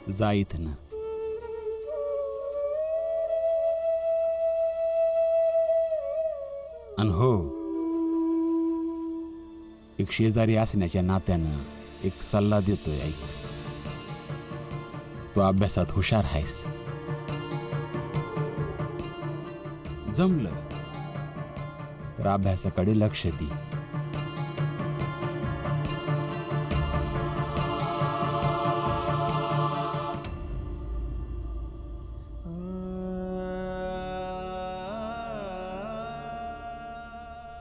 जा इथनं. आणि हो, एक शेजारी असण्याच्या नात्यानं एक सल्ला देतोय, ऐक. तू अभ्यासात हुशार आहेस. जमलं तर अभ्यासाकडे लक्ष दे.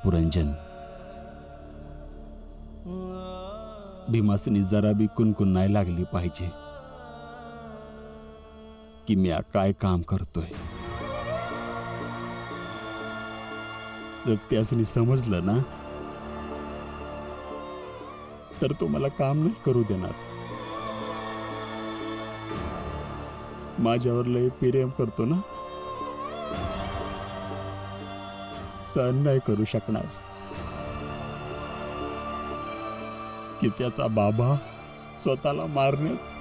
पुरंजन, भीमासनी जरा बी कुणकुण नाही लागली पाहिजे की मी काय काम करतोय. जर त्यासनी समजलं ना तर तो मला काम नाही करू देणार. माझ्यावर लय प्रेम करतो ना, सहन नाही करू शकणार की त्याचा बाबा स्वतःला मारण्याच.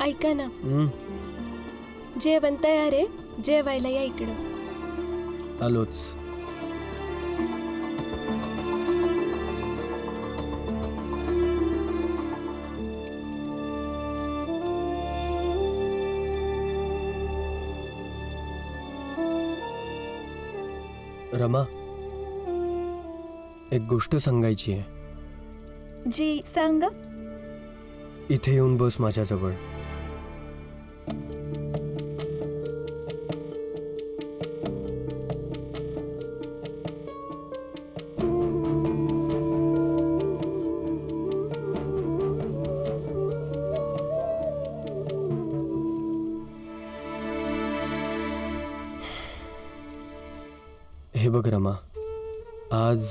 ऐका ना, जेवण तयार आहे, जेवायला या इकडं. आलोच. रमा, एक गोष्ट सांगायची आहे. जी, सांगा. इथे येऊन बस माझ्याजवळ. हे बघ रमा, आज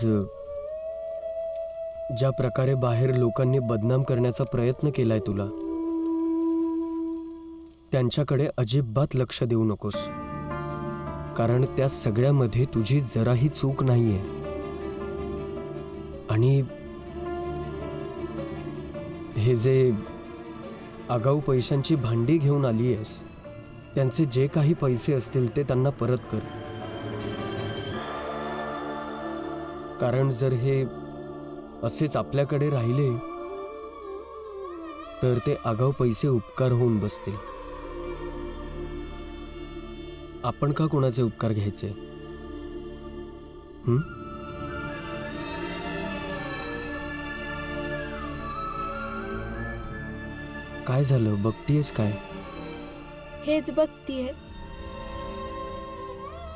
ज्या प्रकारे बाहेर लोकांनी बदनाम करण्याचा प्रयत्न केलाय तुला, त्यांच्याकडे अजिबात लक्ष देऊ नकोस. कारण त्या सगळ्यामध्ये तुझी जराही चूक नाहीये. आणि हे जे आगाऊ पैशांची भांडी घेऊन आली आहेस, त्यांचे जे काही पैसे असतील ते त्यांना परत कर. कारण जर हे असेच आपल्याकडे राहिले तर ते आगाऊ पैसे उपकार होऊन बसतील. आपण का कोणाचे उपकार घ्यायचे? काय झालं, बघतीयस काय? हेच बघतीये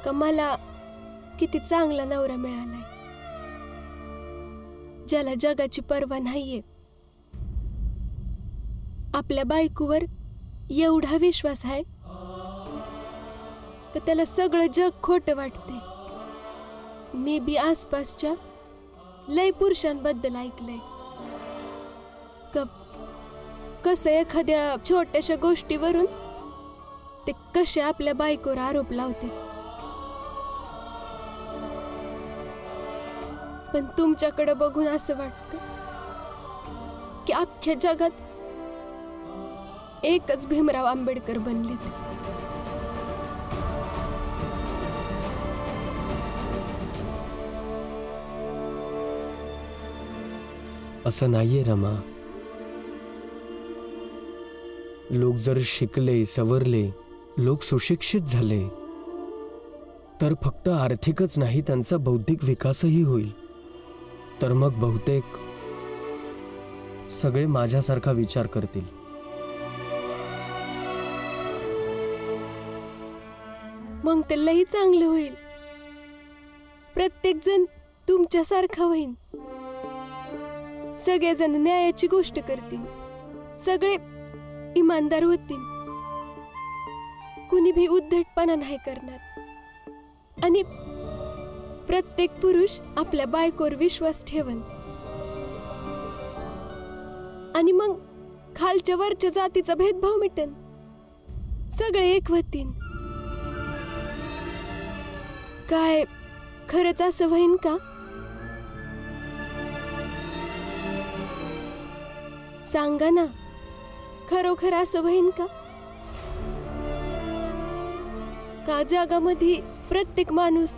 का मला किती चांगला नवरा मिळालाय, ज्याला जगाची पर्वा नाहीये. आपल्या बायकोवर एवढा विश्वास आहे तर त्याला सगळं जग खोटं वाटते. मी बी आसपासच्या लय पुरुषांबद्दल ऐकलंय कसं एखाद्या छोट्याशा गोष्टीवरून ते कसे आपल्या बायकोवर आरोप लावते. पण तुमच्याकडे बघून असं वाटतं की अख्ख्या जगात एकच भीमराव आंबेडकर बनलेत. असं नाहीये रमा. लोक जर शिकले, सवरले, लोक सुशिक्षित झाले तर फक्त आर्थिकच नाही, त्यांचा बौद्धिक विकासही होईल. तर मग बहुतेक सगळे माझ्यासारखा विचार करतील. मग ते लई चांगलं होईल. प्रत्येक जण तुमच्यासारखा होईल. सगळेजण न्यायाची गोष्ट करतील, सगळे इमानदार होतील, कुणी भी उद्धटपणा नाही करणार आणि प्रत्येक पुरुष आपल्या बायकोवर विश्वास ठेवल आणि मग खालच्या वरच्या जातीचा भेदभाव मिटन, सगळे एक होतीन. काय खरंच असं होईन का? सांगा ना, खरोखर असं होईन का? का जगामध्ये प्रत्येक माणूस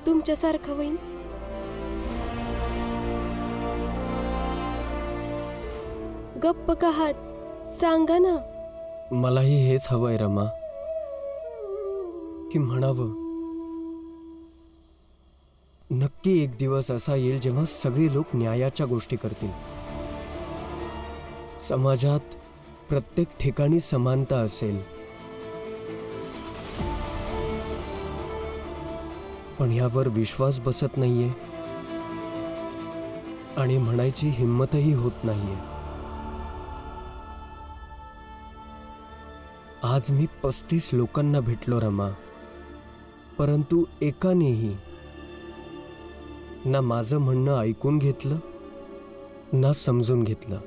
तुमच्यासारखा होईन? गप्प का हात, सांगा ना. मलाही हेच हवंय रमा, की म्हणावं नक्की एक दिवस असा येईल जेव्हा सगळे लोक न्यायाच्या गोष्टी करतील. समाजात प्रत्येक ठिकाणी समानता असेल, पण यावर विश्वास बसत नाहीये आणि म्हणायची हिंमतही होत नाहीये. आज मी 35 लोकांना भेटलो रमा, परंतु एकानेही ना माझं म्हणणं ऐकून घेतलं ना समजून घेतलं.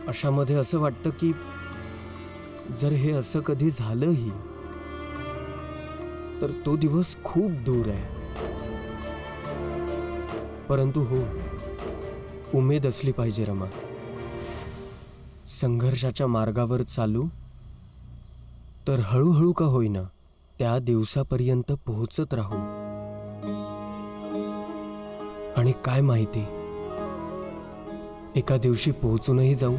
अशामध्ये असं वाटतं की जर हे असं कधी झालंही तर तो दिवस खूप दूर आहे. परंतु हो, उमेद असली पाहिजे रमा. संघर्षाच्या मार्गावर चालू तर हळूहळू का होईना त्या दिवसापर्यंत पोहोचत राहू. आणि काय माहिती, एका दिवशी पोहोचूनही जाऊ.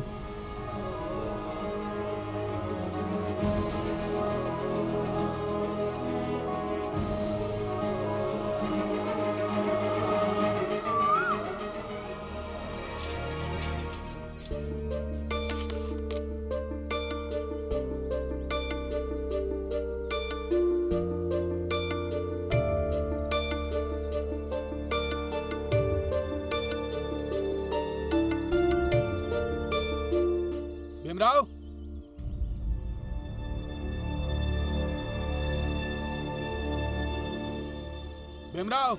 भीमराव, भीमराव,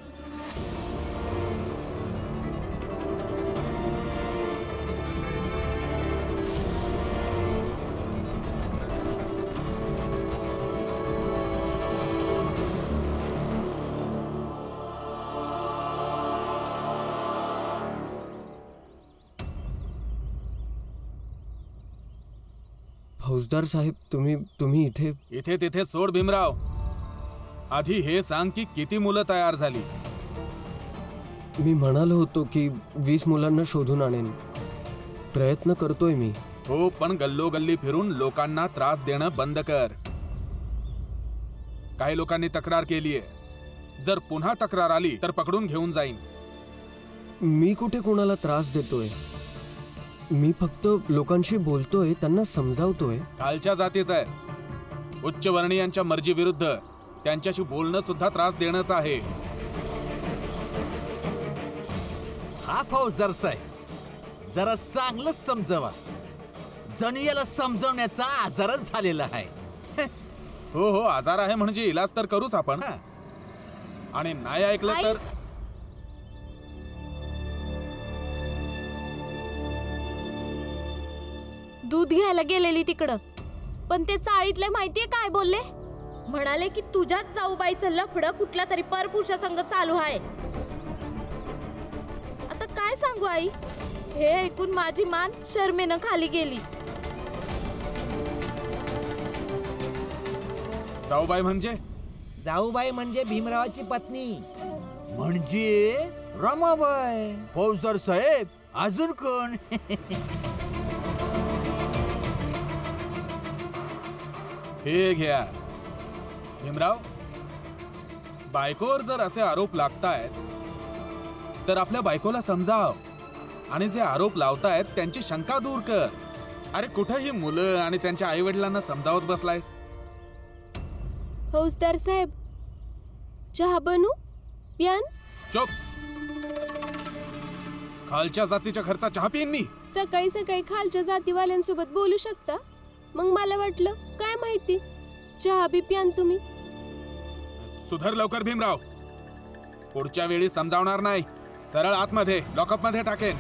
फौजदार साहेब, तुम्ही इथे? इथे तिथे सोड भीमराव. आधी हे सांग की किती मुलं तयार झाली? मी म्हणालो होतो की 20 मुलांना शोधून आणेन. प्रयत्न करतोय मी. हो, पण गल्लोगल्ली फिरून लोकांना त्रास देणं बंद कर. काही लोकांनी तक्रार केलीये. जर पुन्हा तक्रार आली तर पकडून घेऊन जाईन. मी कुठे कोणाला त्रास देतोय? मी फक्त लोकांशी बोलतोय, त्यांना समजावतोय. खालच्या जातीचा आहेस. उच्चवर्णीयांच्या मर्जी विरुद्ध त्यांच्याशी बोलणं सुद्धा त्रास देणंच आहे. हा फौजदार साहेब, जरा चांगलं समजावा. जणू याला समजवण्याचा आजारच झालेला आहे. हो हो, आजार आहे म्हणजे इलाज तर करूच आपण. आणि नाही ऐकलं तर दूध घ्यायला गेलेली तिकडं, पण ते चाळीतले माहितीये काय बोलले? म्हणाले की तुझ्याच जाऊबाईचं लफडं कुठल्या तरी परपुरुषा संग चालू आहे. आता काय सांगू आई? हे ऐकून माझी मान शर्मेनं खाली गेली. जाऊबाई म्हणजे? जाऊबाई म्हणजे भीमरावाची पत्नी. म्हणजे रमाबाई. फौजदार साहेब, अजून कोण? हे घ्या भीमराव. बायकोवर जर असे आरोप लागतायत तर आपल्या बायकोला समजाव आणि जे आरोप लावतायत त्यांची शंका दूर कर. अरे कुठेही मुलं आणि त्यांच्या आई वडिलांना समजावत बसलायस. फौजदार साहेब, चहा बनू? प्यान? चुप. खालच्या जातीच्या घरचा चहा पिईन मी. सकाळी सकाळी खालच्या जातीवाल्यांसोबत बोलू शकता? मग मला वाटलं काय माहिती चहा बी प्यान तुम्ही. सुधर लवकर भीमराव. पुढच्या वेळी समजावणार नाही, सरळ आतमध्ये लॉकअप मध्ये टाकेन.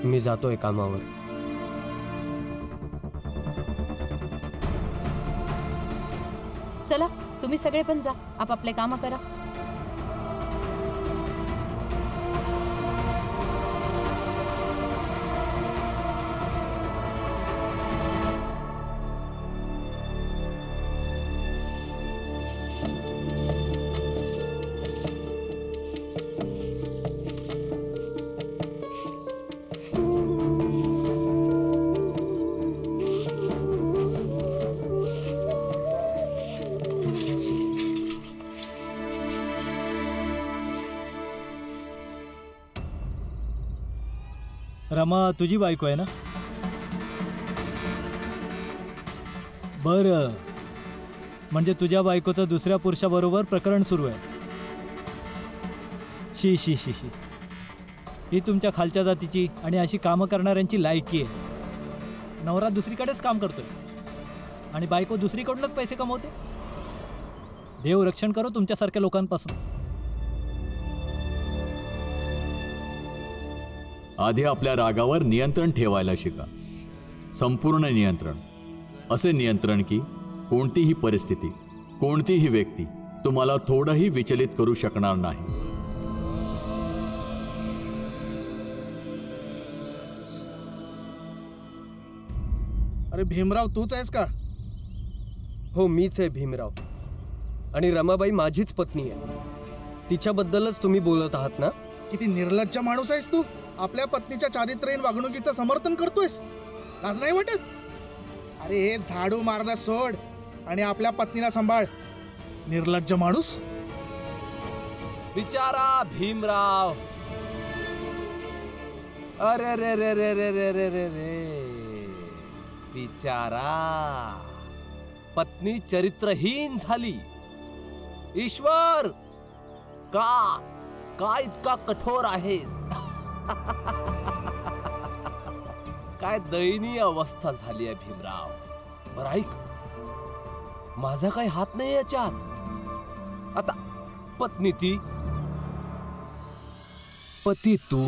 मी जातोय कामावर. चला तुम्ही सगळे पण जा, आपापले कामं करा. रमा तुझी बायको आहे ना? बरं, म्हणजे तुझ्या बायकोचं दुसऱ्या पुरुषाबरोबर प्रकरण सुरू आहे. शी शी शी शी, ही तुमच्या खालच्या जातीची आणि अशी कामं करणाऱ्यांची लायकी आहे. नवरा दुसरीकडेच काम करतोय आणि बायको दुसरीकडूनच पैसे कमवते. देव रक्षण करो तुमच्यासारख्या लोकांपासून. आधी आपल्या रागावर नियंत्रण ठेवायला शिका. संपूर्ण नियंत्रण. असे नियंत्रण की कोणतीही परिस्थिती, कोणतीही व्यक्ती तुम्हाला थोडंही विचलित करू शकणार नाही. अरे भीमराव, तूच आहेस का? हो, मीच आहे भीमराव. आणि रमाबाई माझीच पत्नी आहे. तिच्याबद्दलच तुम्ही बोलत आहात ना? किती निर्लज्ज माणूस आहेस तू. आपल्या पत्नीच्या चारित्र्यहीन वागणुकीचं समर्थन करतोयस. लाज नाही वाटत? अरे हे झाडू मारदा सोड आणि आपल्या पत्नीला सांभाळ. निर्लज्ज माणूस. बिचारा भीमराव. अरे रे रे रे रे रे रे रे रे, बिचारा. पत्नी चरित्रहीन झाली. ईश्वर, का इतका कठोर आहेस? काय दयनीय अवस्था झाली आहे भीमराव. बरं ऐक, माझा काही हात नाही याच्यात. आता पत्नी ती, पती तू.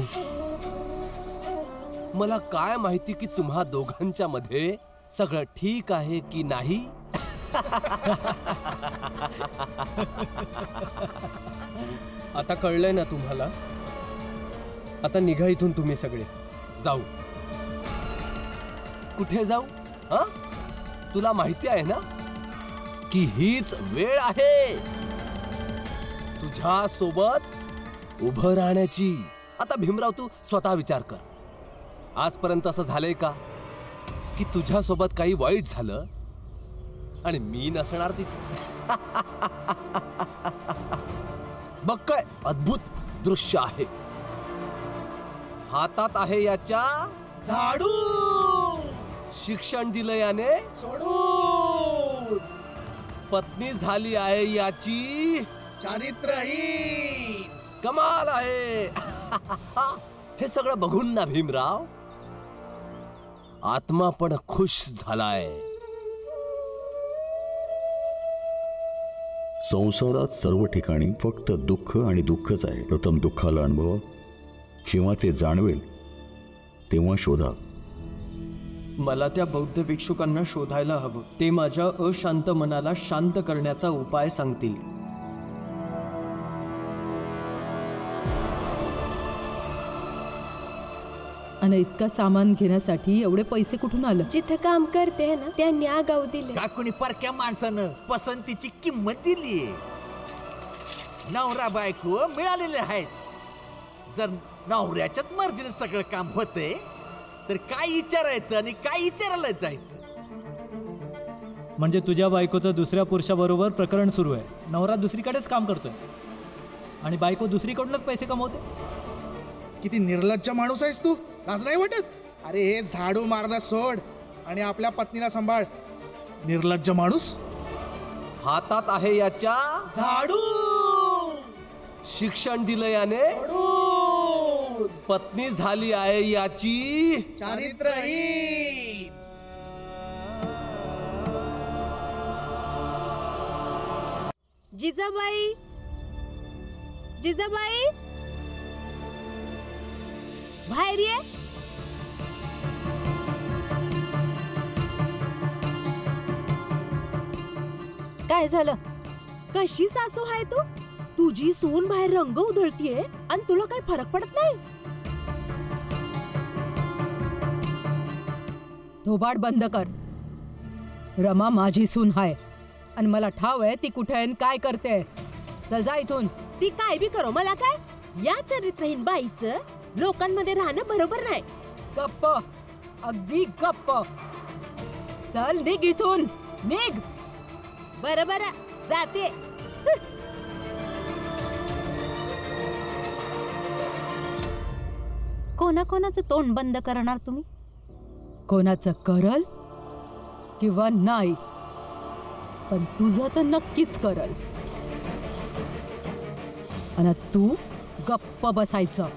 मला काय माहिती की तुम्हा दोघांच्या मध्ये सगळं ठीक आहे की नाही. आता कळलंय ना तुम्हाला? आता निघा इथून तुम्ही सगळे. जाऊ. कुठे जाऊ? हा, तुला माहिती आहे ना की हीच वेळ आहे तुझ्या सोबत उभं राहण्याची. आता भीमराव, तू स्वतः विचार कर. आजपर्यंत असं झालंय का की तुझ्या सोबत काही वाईट झालं आणि मी नसणार तिथे? बघ काय अद्भुत दृश्य आहे. हातात आहे याच्या झाडू. शिक्षण दिलं याने सोडून. पत्नी झाली आहे याची चारित्रहीन. कमाल आहे. हे सगळं बघून ना भीमराव, आत्मा पण खुश झालाय. संसारात सर्व ठिकाणी फक्त दुःख आणि दुःखच आहे. प्रथम दुःखाला अनुभव, जेव्हा ते जाणवेल तेव्हा शोधा. मला त्या बौद्ध भिक्षुकांना शोधायला हवं. ते माझ्या अशांत मनाला शांत करण्याचा उपाय सांगतील. आणि इतका सामान घेण्यासाठी एवढे पैसे कुठून आलं? जिथं काम करते ना त्यांनी आगाऊ दिले. का कोणी परक्या माणसानं पसंतीची किंमत दिलीये? नवरा बायको मिळालेले आहेत. जर नवऱ्याच्याच मर्जीने सगळं काम होते तर काय विचारायचं आणि काय विचारायला जायचं? म्हणजे तुझ्या बायकोचं दुसऱ्या पुरुषाबरोबर प्रकरण सुरू आहे. नवरा दुसरीकडेच काम करतोय आणि बायको दुसरीकडूनच पैसे कमवते. किती निर्लज्ज माणूस आहेस तू. लाज नाही वाटत? अरे हे झाडू मारदा सोड आणि आपल्या पत्नीला सांभाळ. निर्लज्ज माणूस. हातात आहे याच्या झाडू. शिक्षण दिलं याने, पत्नी झाली आहे याची चारित्रहीन. जिजाबाई, जिजाबाई, बाहेर ये. काय झालं? कशी सासू आहे तू? तुझी सून बाहेर रंग उधळतीये आणि तुला काही फरक पडत नाही? थोबाड बंद कर. रमा माझी सून हाय आणि मला ठाव आहे ती कुठे आहे आणि काय करते. चल जा इथून. ती काय बी करो, मला काय? या चरित्रहीन बाईचं लोकांमध्ये राहणं बरोबर नाही. गप्प, अगदी गप्प. चल निघ इथून, निघ. बरं बरं, जाते. कोणाकोणाचं तोंड बंद करणार तुम्ही? कोणाचं करल किंवा नाही, पण तुझं तर नक्कीच करल. आणि तू गप्प बसायचं.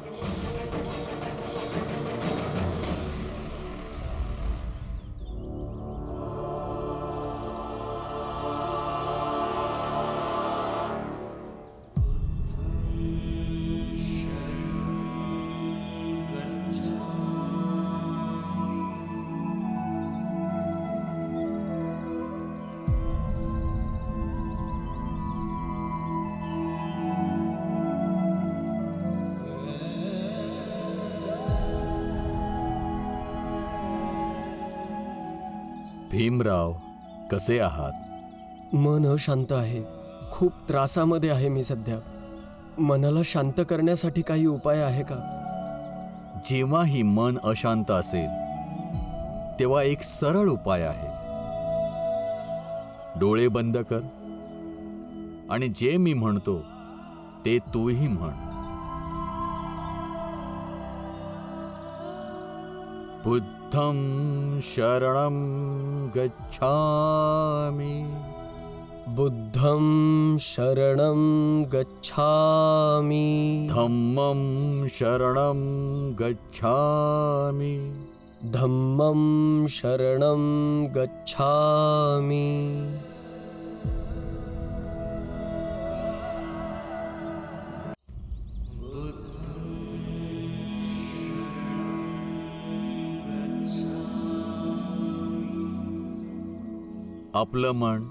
भीमराव, कसे आहात? मन अशांत आहे. खूप त्रासामध्ये आहे मी सध्या. मनाला शांत करण्यासाठी काही उपाय आहे का? जेव्हाही मन अशांत असेल तेव्हा एक सरळ उपाय आहे. डोळे बंद कर आणि जे मी म्हणतो ते तूही म्हण. बुद्धं शरणं गच्छामि. बुद्धं शरणं गच्छामि. धम्मं शरणं गच्छामि. धम्मं शरणं गच्छामि. आपलं मन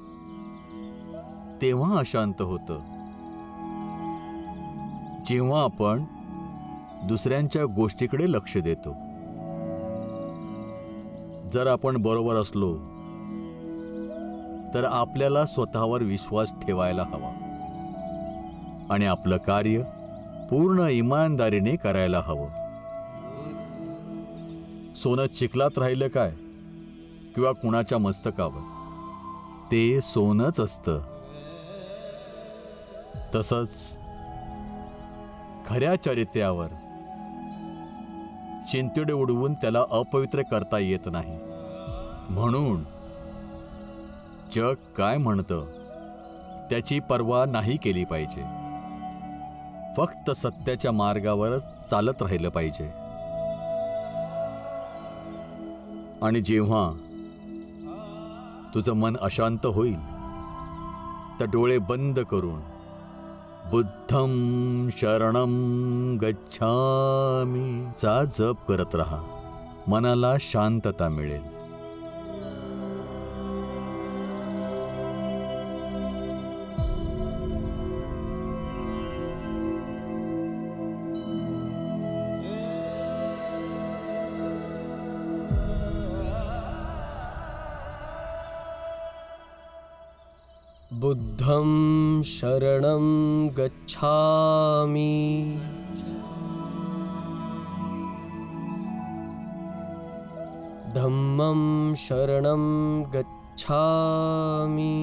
तेव्हा अशांत होतं जेव्हा आपण दुसऱ्यांच्या गोष्टीकडे लक्ष देतो. जर आपण बरोबर असलो तर आपल्याला स्वतःवर विश्वास ठेवायला हवा आणि आपलं कार्य पूर्ण इमानदारीने करायला हवं. सोनं चिखलात राहिलं काय किंवा कुणाच्या मस्तकावर, ते सोनंच असतं. तसंच खऱ्या चरित्र्यावर चिंतेडे उडवून त्याला अपवित्र करता येत नाही. म्हणून जग काय म्हणतं त्याची पर्वा नाही केली पाहिजे. फक्त सत्याच्या मार्गावर चालत राहिलं पाहिजे. आणि जेव्हा तुझं मन अशांत होईल तर डोळे बंद करून बुद्धं शरणं गच्छामि चा जप करत राहा. मनाला शांतता मिळेल. बुद्धं शरणं गच्छामि. धम्मं शरणं गच्छामि.